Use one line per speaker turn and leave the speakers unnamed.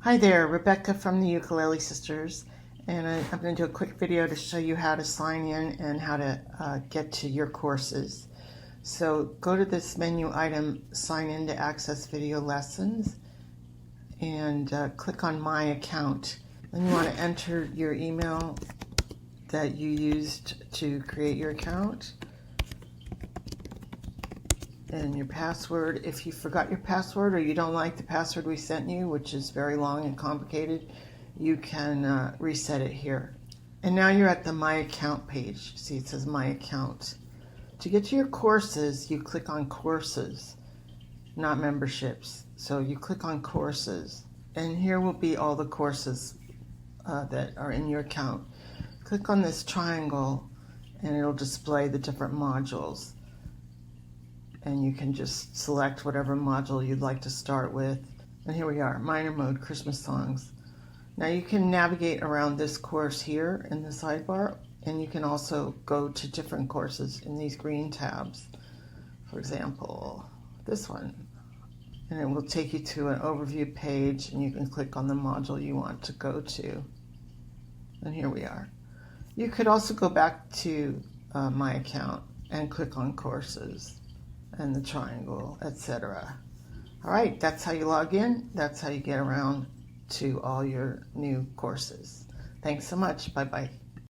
Hi there, Rebecca from the Ukulele Sisters, and I'm going to do a quick video to show you how to sign in and how to get to your courses. So go to this menu item, sign in to access video lessons, and click on My Account. Then you want to enter your email that you used to create your account and your password. If you forgot your password or you don't like the password we sent you, which is very long and complicated, you can reset it here. And now you're at the My Account page. See, it says My Account. To get to your courses, you click on Courses, not Memberships. So you click on Courses, and here will be all the courses that are in your account. Click on this triangle and it'll display the different modules. And you can just select whatever module you'd like to start with. And here we are, minor mode, Christmas songs. Now you can navigate around this course here in the sidebar, and you can also go to different courses in these green tabs. For example, this one. And it will take you to an overview page, and you can click on the module you want to go to. And here we are. You could also go back to My Account and click on Courses and the triangle, etc. All right, that's how you log in. That's how you get around to all your new courses. Thanks so much. Bye-bye.